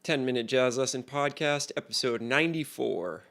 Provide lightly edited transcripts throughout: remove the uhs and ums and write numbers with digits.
10-Minute Jazz Lesson Podcast, episode 94.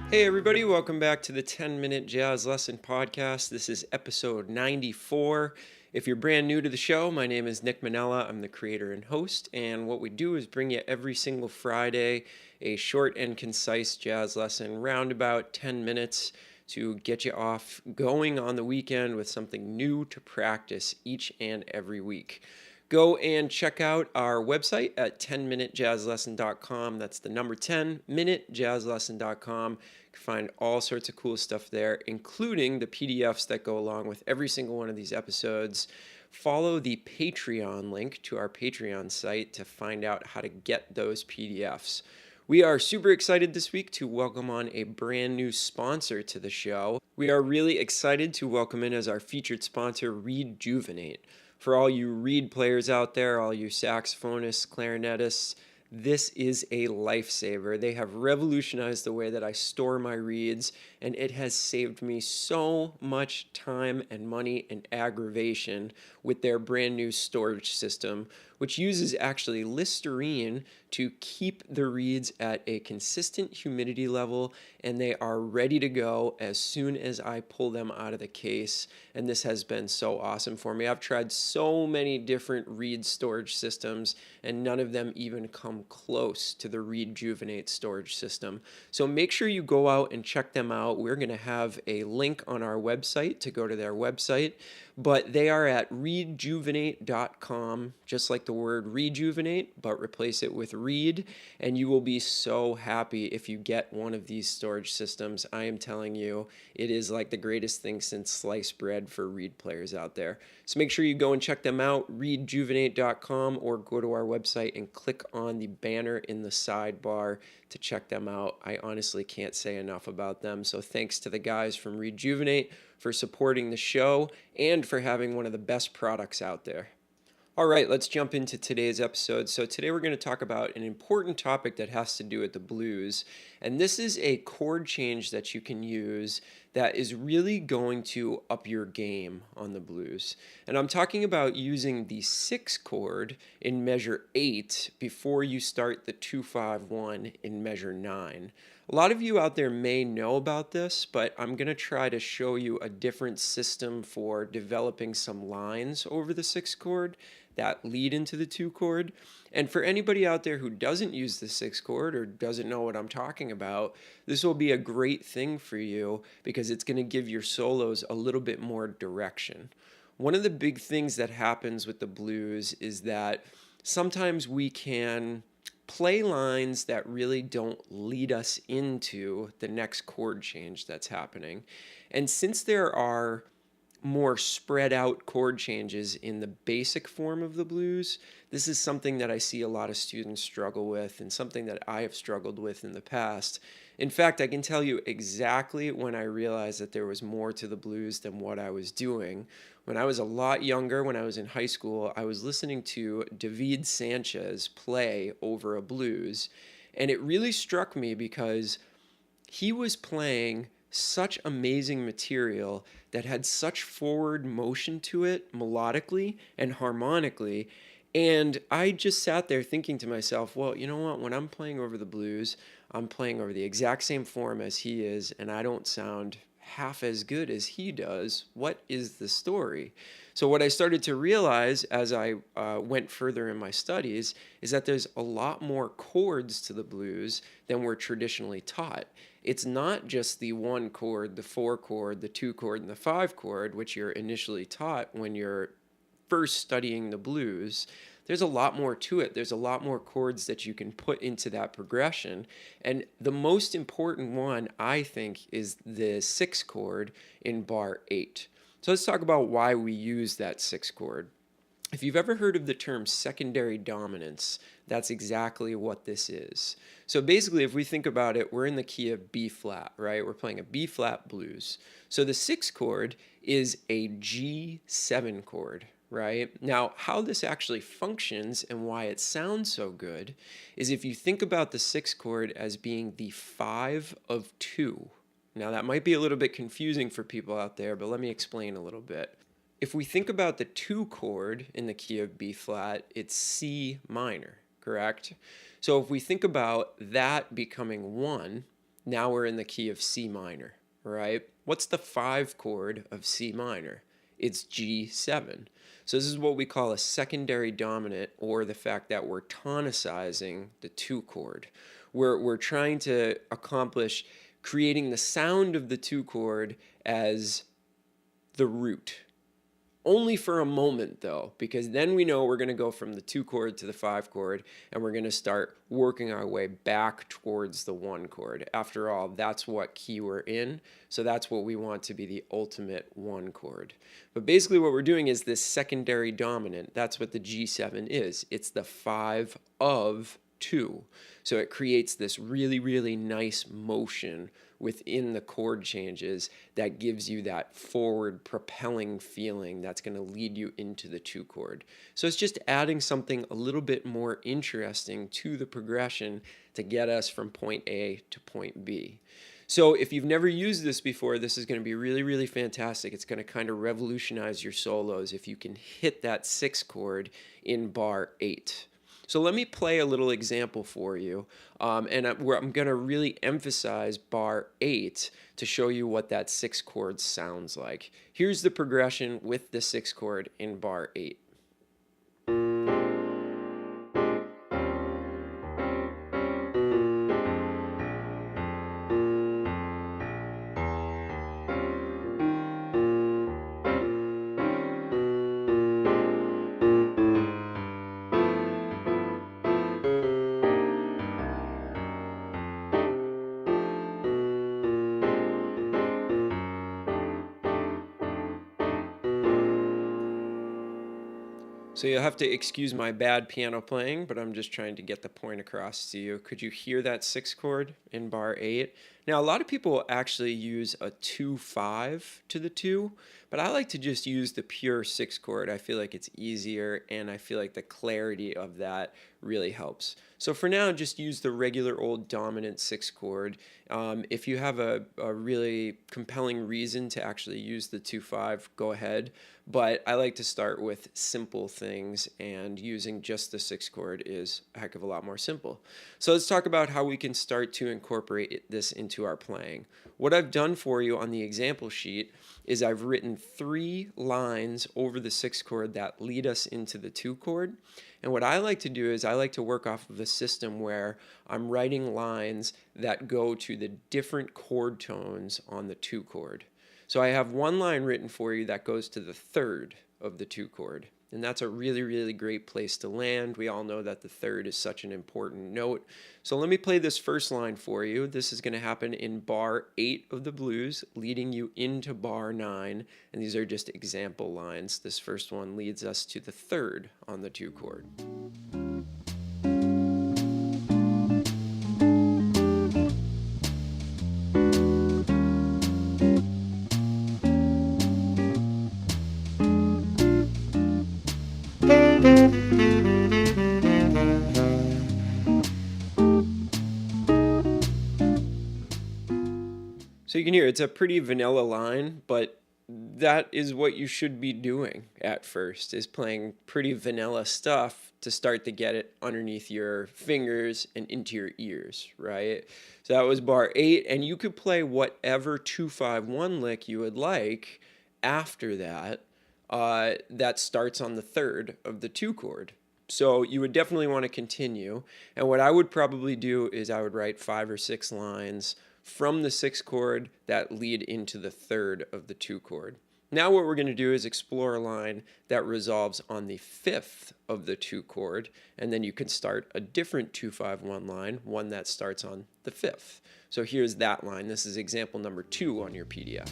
Hey everybody, welcome back to the 10-Minute Jazz Lesson Podcast. This is episode 94. If you're brand new to the show, my name is Nick Manella. I'm the creator and host, and what we do is bring you every single Friday a short and concise jazz lesson, round about 10 minutes to get you off going on the weekend with something new to practice each and every week. Go and check out our website at 10minutejazzlesson.com. That's the number 10minutejazzlesson.com. You can find all sorts of cool stuff there, including the PDFs that go along with every single one of these episodes. Follow the Patreon link to our Patreon site to find out how to get those PDFs. We are super excited this week to welcome on a brand new sponsor to the show. We are really excited to welcome in as our featured sponsor, Rejuvenate. For all you reed players out there, all you saxophonists, clarinetists, this is a lifesaver. They have revolutionized the way that I store my reeds, and it has saved me so much time and money and aggravation with their brand new storage system, which uses actually Listerine to keep the reeds at a consistent humidity level, and they are ready to go as soon as I pull them out of the case. And this has been so awesome for me. I've tried so many different reed storage systems, and none of them even come close to the Rejuvenate storage system. So make sure you go out and check them out. We're going to have a link on our website to go to their website, but they are at rejuvenate.com, just like the word rejuvenate, but replace it with reed, and you will be so happy if you get one of these storage systems. I am telling you, it is like the greatest thing since sliced bread for reed players out there. So make sure you go and check them out, rejuvenate.com, or go to our website and click on the banner in the sidebar to check them out. I honestly can't say enough about them. So thanks to the guys from Rejuvenate for supporting the show and for having one of the best products out there. All right, let's jump into today's episode. So today we're going to talk about an important topic that has to do with the blues. And this is a chord change that you can use that is really going to up your game on the blues. And I'm talking about using the 6 chord in measure 8 before you start the 2-5-1 in measure 9. A lot of you out there may know about this, but I'm going to try to show you a different system for developing some lines over the 6 chord that lead into the 2 chord. And for anybody out there who doesn't use the 6 chord or doesn't know what I'm talking about, this will be a great thing for you because it's going to give your solos a little bit more direction. One of the big things that happens with the blues is that sometimes we can play lines that really don't lead us into the next chord change that's happening. And since there are more spread out chord changes in the basic form of the blues, this is something that I see a lot of students struggle with and something that I have struggled with in the past. In fact, I can tell you exactly when I realized that there was more to the blues than what I was doing. When I was a lot younger, when I was in high school, I was listening to David Sanchez play over a blues, and it really struck me because he was playing such amazing material that had such forward motion to it melodically and harmonically. And I just sat there thinking to myself, well, you know what? When I'm playing over the blues, I'm playing over the exact same form as he is, and I don't sound half as good as he does. What is the story? So what I started to realize as I went further in my studies is that there's a lot more chords to the blues than we're traditionally taught. It's not just the 1 chord, the 4 chord, the 2 chord, and the 5 chord, which you're initially taught when you're first studying the blues. There's a lot more to it. There's a lot more chords that you can put into that progression. And the most important one, I think, is the 6 chord in bar 8. So let's talk about why we use that 6 chord. If you've ever heard of the term secondary dominance, that's exactly what this is. So basically, if we think about it, we're in the key of B flat, right? We're playing a B flat blues. So the sixth chord is a G7 chord, right? Now, how this actually functions and why it sounds so good is if you think about the sixth chord as being the 5 of 2. Now, that might be a little bit confusing for people out there, but let me explain a little bit. If we think about the 2 chord in the key of B flat, it's C minor, correct? So if we think about that becoming 1, now we're in the key of C minor, right? What's the 5 chord of C minor? It's G7. So this is what we call a secondary dominant, or the fact that we're tonicizing the 2 chord. We're trying to accomplish creating the sound of the 2 chord as the root. Only for a moment though, because then we know we're going to go from the 2 chord to the 5 chord, and we're going to start working our way back towards the 1 chord. After all, that's what key we're in, so that's what we want to be the ultimate 1 chord. But basically what we're doing is this secondary dominant. That's what the G7 is. It's the 5 of 2. So it creates this really, really nice motion within the chord changes that gives you that forward propelling feeling that's going to lead you into the 2 chord. So it's just adding something a little bit more interesting to the progression to get us from point A to point B. So if you've never used this before, this is going to be really, really fantastic. It's going to kind of revolutionize your solos if you can hit that 6th chord in bar 8. So let me play a little example for you, and I'm going to really emphasize bar 8 to show you what that 6th chord sounds like. Here's the progression with the 6th chord in bar 8. So you'll have to excuse my bad piano playing, but I'm just trying to get the point across to you. Could you hear that 6th chord in bar 8? Now, a lot of people actually use a 2-5 to the 2, but I like to just use the pure 6th chord. I feel like it's easier, and I feel like the clarity of that really helps. So for now, just use the regular old dominant 6th chord. If you have a really compelling reason to actually use the 2-5, go ahead. But I like to start with simple things, and using just the 6th chord is a heck of a lot more simple. So let's talk about how we can start to incorporate this into our playing. What I've done for you on the example sheet is I've written 3 lines over the 6th chord that lead us into the 2 chord. And what I like to do is I like to work off of a system where I'm writing lines that go to the different chord tones on the 2 chord. So I have one line written for you that goes to the 3rd of the 2 chord. And that's a really, really great place to land. We all know that the 3rd is such an important note. So let me play this first line for you. This is going to happen in bar 8 of the blues, leading you into bar 9. And these are just example lines. This first one leads us to the 3rd on the 2 chord. So you can hear it's a pretty vanilla line, but that is what you should be doing at first, is playing pretty vanilla stuff to start to get it underneath your fingers and into your ears, right? So that was bar 8, and you could play whatever 2-5-1 lick you would like after that. That starts on the 3rd of the 2 chord. So you would definitely want to continue. And what I would probably do is I would write 5 or 6 lines from the 6th chord that lead into the 3rd of the 2 chord. Now what we're going to do is explore a line that resolves on the 5th of the 2 chord, and then you can start a different 2-5-1 line, one that starts on the 5th. So here's that line. This is example number 2 on your PDF.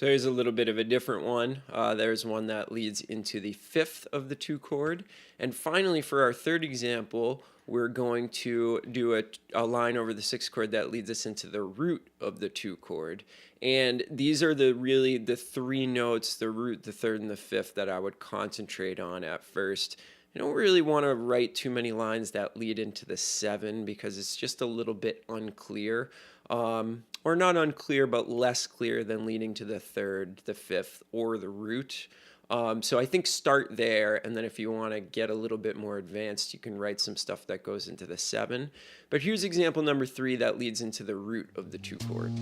There's a little bit of a different one. There's one that leads into the fifth of the 2 chord. And finally, for our third example, we're going to do a line over the 6th chord that leads us into the root of the 2 chord. And these are really the 3 notes, the root, the 3rd, and the 5th, that I would concentrate on at first. I don't really want to write too many lines that lead into the 7 because it's just a little bit unclear. Or not unclear, but less clear than leading to the 3rd, the 5th, or the root. So I think start there, and then if you want to get a little bit more advanced, you can write some stuff that goes into the 7. But here's example number 3 that leads into the root of the 2 chord.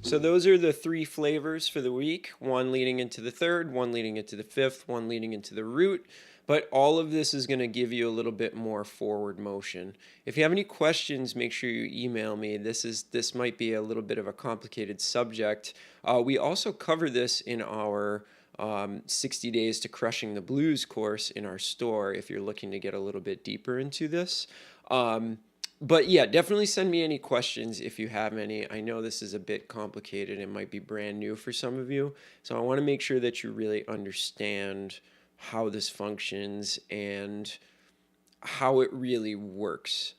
So those are the 3 flavors for the week, one leading into the 3rd, one leading into the 5th, one leading into the root. But all of this is going to give you a little bit more forward motion. If you have any questions, make sure you email me. This might be a little bit of a complicated subject. We also cover this in our 60 Days to Crushing the Blues course in our store if you're looking to get a little bit deeper into this. But yeah, definitely send me any questions if you have any. I know this is a bit complicated. It might be brand new for some of you. So I want to make sure that you really understand how this functions and how it really works.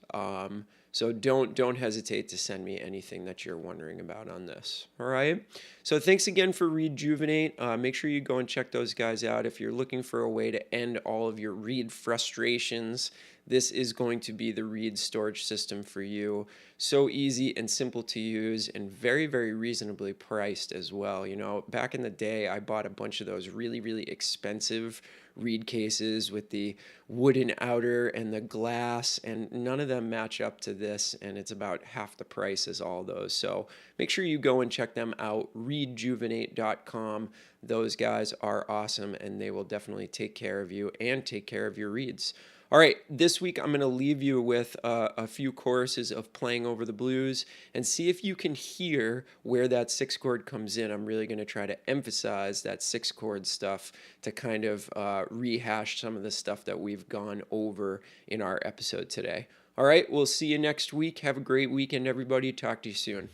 So don't hesitate to send me anything that you're wondering about on this. All right. So thanks again for Rejuvenate. Make sure you go and check those guys out. If you're looking for a way to end all of your reed frustrations, this is going to be the reed storage system for you. So easy and simple to use and very, very reasonably priced as well. You know, back in the day, I bought a bunch of those really, really expensive reed cases with the wooden outer and the glass, and none of them match up to this, and it's about half the price as all those. So make sure you go and check them out, rejuvenate.com. Those guys are awesome, and they will definitely take care of you and take care of your reeds. All right, this week I'm going to leave you with a few choruses of Playing Over the Blues and see if you can hear where that 6th chord comes in. I'm really going to try to emphasize that 6th chord stuff to kind of rehash some of the stuff that we've gone over in our episode today. All right, we'll see you next week. Have a great weekend, everybody. Talk to you soon.